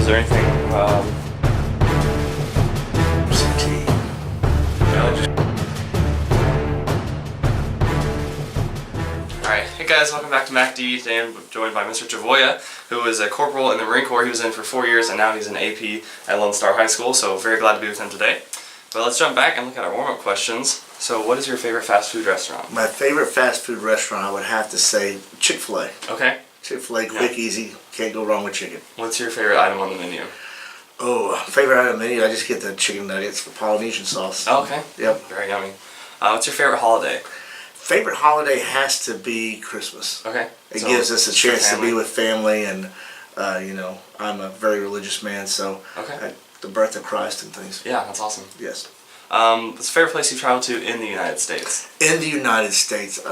is there anything? Alright, hey guys, welcome back to MacD. Today I'm joined by Mr. Chavoya, who was a corporal in the Marine Corps. He was in for 4 years and now he's an AP at Lone Star High School, so very glad to be with him today. But let's jump back and look at our warm-up questions. So what is your favorite fast food restaurant? My favorite fast food restaurant, I would have to say Chick-fil-A. Okay. Chick-fil-A, quick, easy, can't go wrong with chicken. What's your favorite item on the menu? Oh, favorite item on the menu, I just get the chicken nuggets with Polynesian sauce. Oh, okay. Yep. Very yummy. What's your favorite holiday? Favorite holiday has to be Christmas. Okay. It gives us a chance to be with family, and you know, I'm a very religious man, so the birth of Christ and things. Yeah, that's awesome. Yes. What's the favorite place you've traveled to in the United States? In the United States,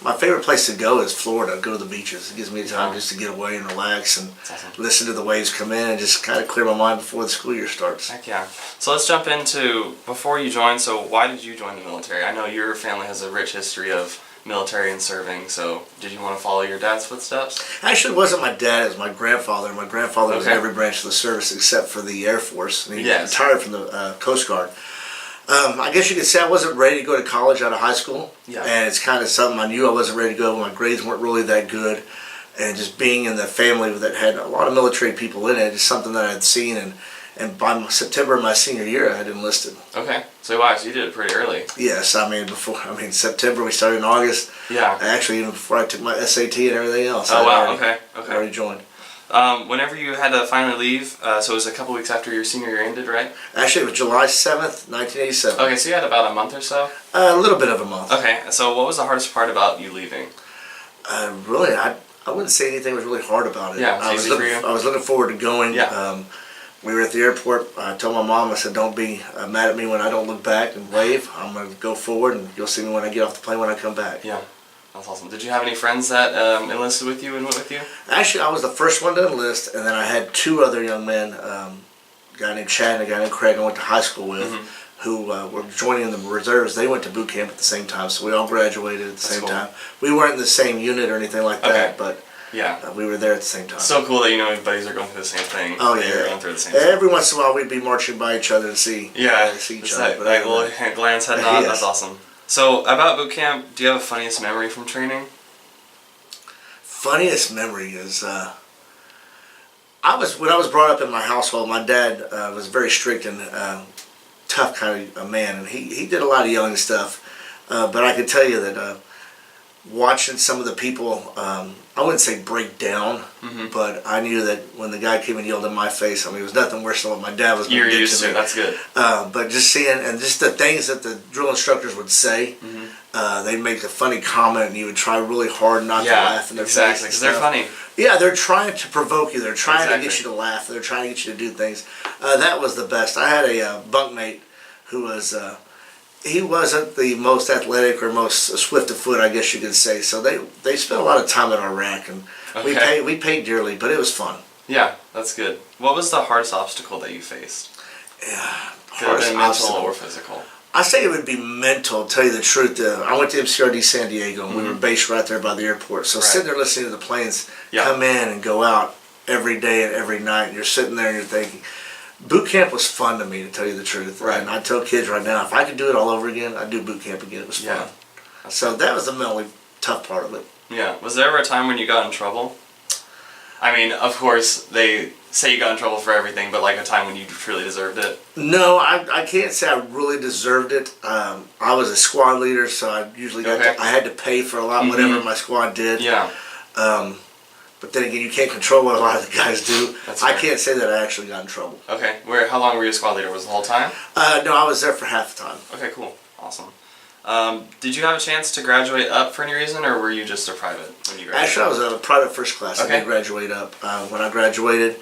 my favorite place to go is Florida. Go to the beaches. It gives me time just to get away and relax and listen to the waves come in and just kind of clear my mind before the school year starts. Heck yeah. So let's jump into, before you joined, so why did you join the military? I know your family has a rich history of military and serving, so did you want to follow your dad's footsteps? Actually, it wasn't my dad, it was my grandfather. My grandfather was in every branch of the service except for the Air Force. And he retired from the Coast Guard. I guess you could say I wasn't ready to go to college out of high school. Yeah. And it's kind of something I knew I wasn't ready to go. My grades weren't really that good. And just being in the family that had a lot of military people in it, is something that I had seen. And by September of my senior year, I had enlisted. Okay. So wow, so you did it pretty early. Yes, September, we started in August. Yeah. Actually, even before I took my SAT and everything else. Oh wow, okay. I already joined. Whenever you had to finally leave, so it was a couple weeks after your senior year ended, right? Actually, it was July 7th, 1987. Okay, so you had about a month or so? A little bit of a month. Okay, so what was the hardest part about you leaving? Really, I wouldn't say anything was really hard about it. Yeah, it was easy for you? I was looking forward to going. Yeah. We were at the airport. I told my mom, I said, don't be mad at me when I don't look back and wave. I'm going to go forward, and you'll see me when I get off the plane when I come back. Yeah. That's awesome. Did you have any friends that enlisted with you and went with you? Actually, I was the first one to enlist, and then I had two other young men, a guy named Chad and a guy named Craig I went to high school with, who were joining the reserves. They went to boot camp at the same time, so we all graduated at the same time. We weren't in the same unit or anything like that, but we were there at the same time. So cool that you know your buddies are going through the same thing. Oh yeah, you're going through the same thing. Every once in a while we'd be marching by each other and see each other. That little glance head nod. That's awesome. So about boot camp, do you have a funniest memory from training? Funniest memory is when I was brought up in my household. My dad was very strict and tough kind of a man, and he did a lot of yelling stuff. But I can tell you that watching some of the people, I wouldn't say break down, but I knew that when the guy came and yelled in my face, I mean, it was nothing worse than what my dad was going to do to me. You're used to it. That's good. But just seeing, and just the things that the drill instructors would say, they'd make a funny comment, and you would try really hard not to laugh in their face. Because they're funny. Yeah, they're trying to provoke you. They're trying to get you to laugh. They're trying to get you to do things. That was the best. I had a bunkmate who was... he wasn't the most athletic or most swift of foot, I guess you could say. So they spent a lot of time at Iraq, and we paid dearly, but it was fun. Yeah, that's good. What was the hardest obstacle that you faced? Yeah, hardest mental or physical? I say it would be mental, to tell you the truth. I went to MCRD San Diego, and we were based right there by the airport. So sitting there listening to the planes come in and go out every day and every night, and you're sitting there and you're thinking... Boot camp was fun to me, to tell you the truth. Right. And I tell kids right now, if I could do it all over again, I'd do boot camp again. It was fun. So that was the mentally tough part of it. Yeah. Was there ever a time when you got in trouble? I mean, of course, they say you got in trouble for everything, but like a time when you truly deserved it? No, I can't say I really deserved it. I was a squad leader, so I usually got I had to pay for a lot, whatever my squad did. Yeah. But then again, you can't control what a lot of the guys do. I can't say that I actually got in trouble. Okay. How long were you a squad leader? Was it the whole time? No, I was there for half the time. Okay, cool. Awesome. Did you have a chance to graduate up for any reason, or were you just a private when you graduated? Actually, I was a private first class. I didn't graduate up. When I graduated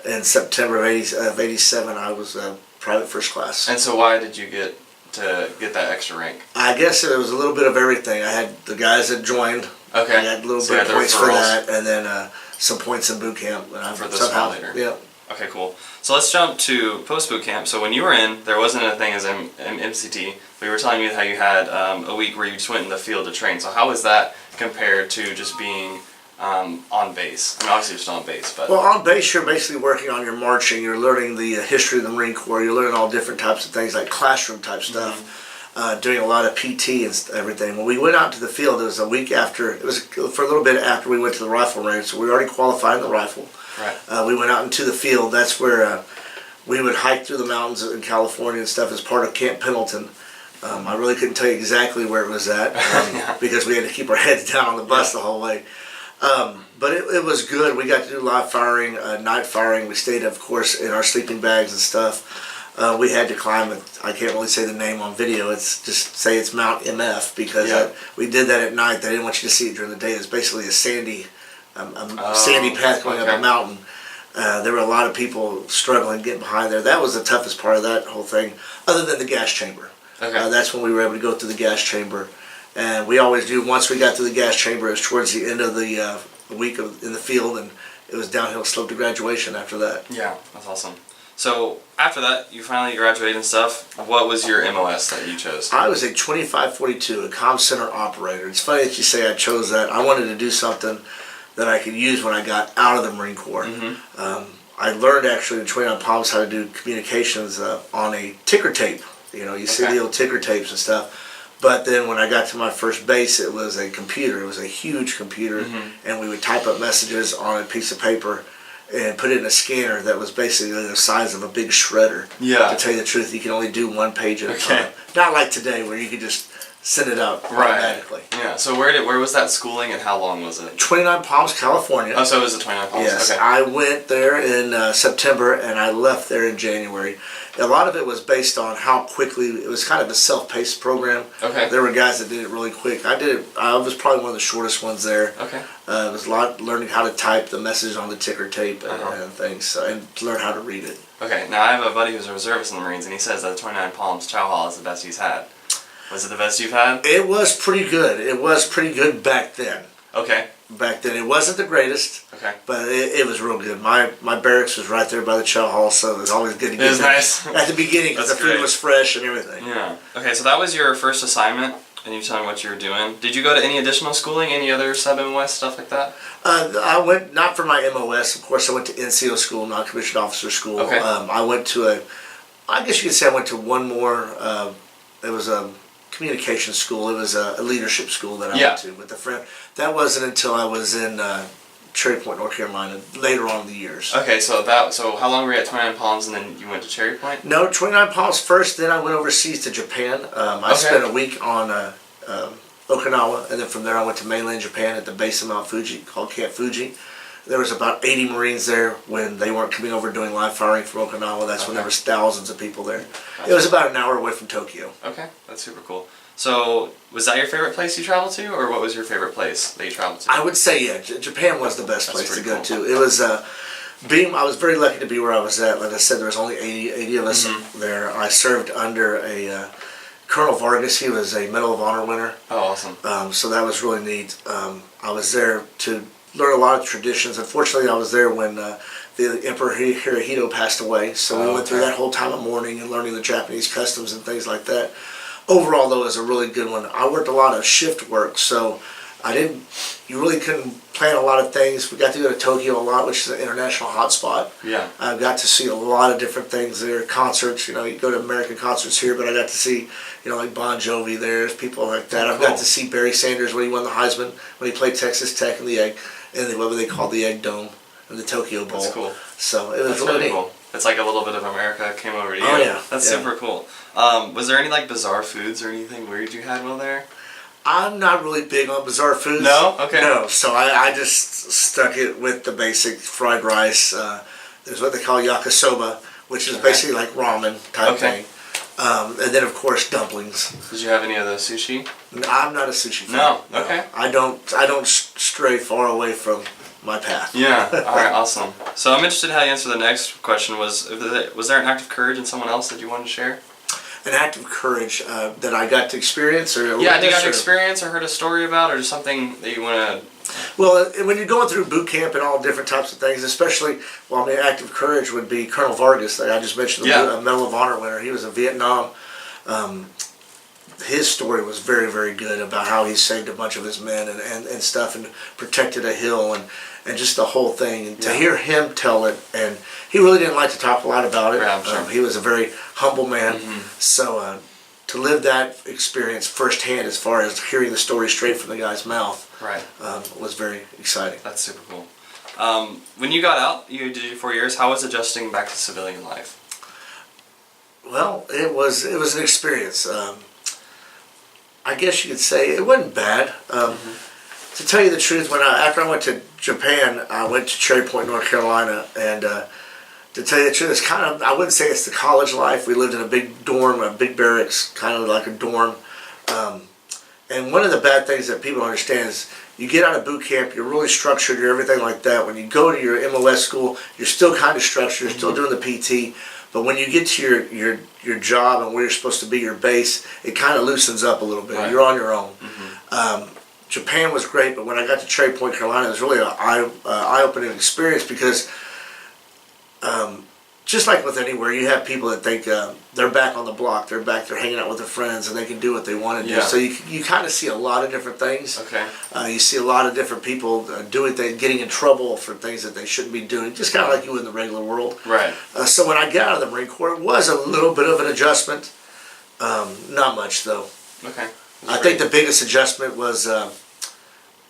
in September of '87, I was a private first class. And so why did you get that extra rank? I guess it was a little bit of everything. I had the guys that joined. Okay. I had a little bit of points for that, and then some points in boot camp. For the squad leader. Yeah. Okay, cool. So let's jump to post-boot camp. So when you were in, there wasn't a thing as MCT. We were telling you how you had a week where you just went in the field to train. So how was that compared to just being on base? I mean, obviously you're still on base, but... Well, on base, you're basically working on your marching. You're learning the history of the Marine Corps. You're learning all different types of things, like classroom type stuff. Doing a lot of PT and everything. When we went out to the field, it was a week after, it was for a little bit after we went to the rifle range, so we already qualified in the rifle. Right. We went out into the field. That's where we would hike through the mountains in California and stuff as part of Camp Pendleton. I really couldn't tell you exactly where it was at because we had to keep our heads down on the bus the whole way. But it was good. We got to do live firing, night firing. We stayed, of course, in our sleeping bags and stuff. We had to climb it. I can't really say the name on video. It's just say it's Mount MF because we did that at night. They didn't want you to see it during the day. It's basically a sandy path going up a mountain. There were a lot of people struggling getting behind there. That was the toughest part of that whole thing, other than the gas chamber. That's when we were able to go through the gas chamber. And we always do, once we got through the gas chamber, it was towards the end of the week in the field, and it was downhill slope to graduation after that. Yeah, that's awesome. So after that, you finally graduated and stuff. What was your MOS that you chose? I was a 2542, a comm center operator. It's funny that you say I chose that. I wanted to do something that I could use when I got out of the Marine Corps. I learned actually in 29 Palms how to do communications on a ticker tape. You know, you see the old ticker tapes and stuff. But then when I got to my first base, it was a computer. It was a huge computer, and we would type up messages on a piece of paper and put it in a scanner that was basically the size of a big shredder. To tell you the truth, you can only do one page at a time. Not like today where you could just send it out automatically. Yeah. So where was that schooling and how long was it? 29 Palms, California. Oh, so it was the 29 Palms. Yes. I went there in September and I left there in January. A lot of it was based on how quickly, it was kind of a self-paced program. There were guys that did it really quick. I was probably one of the shortest ones there. It was a lot learning how to type the message on the ticker tape and things, and learn how to read it. Now I have a buddy who's a reservist in the Marines, and he says that the 29 Palms Chow Hall is the best he's had. Was it the best you've had? It was pretty good. It was pretty good back then. Back then, it wasn't the greatest, but it was real good. My barracks was right there by the chow hall, so it was always good to get there nice. at the beginning because the food was fresh and everything. So that was your first assignment, and you tell me what you were doing. Did you go to any additional schooling, any other sub-MOS, stuff like that? I went, not for my MOS, of course, I went to NCO school, non-commissioned officer school. I went to I guess you could say I went to one more, it was a communication school. It was a leadership school that I went to with a friend. That wasn't until I was in Cherry Point, North Carolina, later on in the years. So how long were you at 29 Palms and then you went to Cherry Point? No, 29 Palms first, then I went overseas to Japan. I spent a week on Okinawa, and then from there I went to mainland Japan at the base of Mount Fuji, called Camp Fuji. There was about 80 Marines there when they weren't coming over doing live firing from Okinawa. That's when there was thousands of people there. It was about an hour away from Tokyo. That's super cool. So, was that your favorite place you traveled to, or what was your favorite place that you traveled to? I would say, Japan was the best place to go to. It was, I was very lucky to be where I was at. Like I said, there was only 80 of us there. I served under a Colonel Vargas. He was a Medal of Honor winner. Oh, awesome. So that was really neat. I was there to learn a lot of traditions. Unfortunately, I was there when the Emperor Hirohito passed away, so we went through that whole time of mourning and learning the Japanese customs and things like that. Overall, though, it was a really good one. I worked a lot of shift work, so you really couldn't plan a lot of things. We got to go to Tokyo a lot, which is an international hotspot. I got to see a lot of different things there, concerts. You go to American concerts here, but I got to see, like Bon Jovi, there's people like that. I've got to see Barry Sanders when he won the Heisman, when he played Texas Tech in the Egg, and what they called the Egg Dome in the Tokyo Bowl. That's cool. So it was really cool. It's like a little bit of America came over to you. Oh yeah, that's super cool. Was there any bizarre foods or anything weird you had while there? I'm not really big on bizarre foods. No? Okay. No, so I just stuck it with the basic fried rice. There's what they call yakisoba, which is basically like ramen type thing. And then of course dumplings. Did you have any of the sushi? I'm not a sushi fan. No. Okay. I don't stray far away from my path. Yeah. All right. Awesome. So I'm interested how you answer the next question. Was there an act of courage in someone else that you wanted to share? An act of courage that I got to experience, or you got to experience, or heard a story about, or just something that you want to. Well, when you're going through boot camp and all different types of things, especially, act of courage would be Colonel Vargas, that I just mentioned, the Medal of Honor winner. He was a Vietnam his story was very, very good about how he saved a bunch of his men and stuff and protected a hill and just the whole thing. And to hear him tell it, and he really didn't like to talk a lot about it. Yeah, sure. He was a very humble man. So to live that experience firsthand, as far as hearing the story straight from the guy's mouth, was very exciting. That's super cool. When you got out, you did your 4 years. How was adjusting back to civilian life? Well, it was an experience. I guess you could say it wasn't bad. To tell you the truth, after I went to Japan, I went to Cherry Point, North Carolina, and to tell you the truth, it's kind of, I wouldn't say it's the college life. We lived in a big dorm, a big barracks, kind of like a dorm. And one of the bad things that people don't understand is you get out of boot camp, you're really structured, you're everything like that. When you go to your MOS school, you're still kind of structured, you're still doing the PT. But when you get to your job and where you're supposed to be, your base, it kind of loosens up a little bit. Right. You're on your own. Japan was great, but when I got to Cherry Point, Carolina, it was really an eye-opening experience because just like with anywhere, you have people that think they're back on the block, they're hanging out with their friends, and they can do what they want to do. So you kind of see a lot of different things. You see a lot of different people doing things, getting in trouble for things that they shouldn't be doing, just kind of like you would in the regular world. So when I got out of the Marine Corps, it was a little bit of an adjustment. Not much, though. I think the biggest adjustment was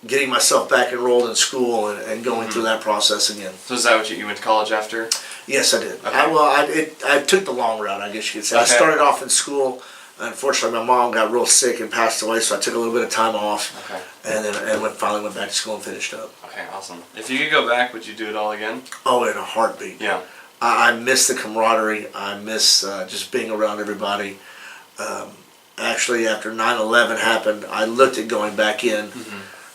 getting myself back enrolled in school and going through that process again. So is that what you went to college after? Yes, I did. I took the long route, I guess you could say. I started off in school. Unfortunately, my mom got real sick and passed away, so I took a little bit of time off. And then finally went back to school and finished up. Okay, awesome. If you could go back, would you do it all again? Oh, in a heartbeat. Yeah. I miss the camaraderie. I miss just being around everybody. Actually, after 9/11 happened, I looked at going back in.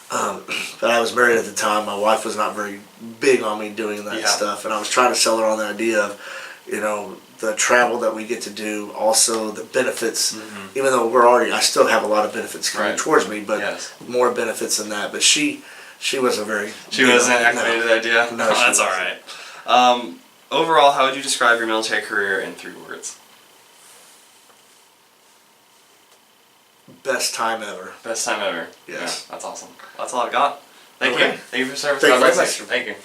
But I was married at the time. My wife was not very big on me doing that stuff, and I was trying to sell her on the idea of, the travel that we get to do, also the benefits. Even though I still have a lot of benefits coming towards me, but more benefits than that. But she was a very wasn't activated the idea. No, that's all right. Overall, how would you describe your military career in 3 words? Best time ever. Best time ever. Yes. Yeah, that's awesome. That's all I got. Thank you. Thank you for service. Thank you very much. Thank you.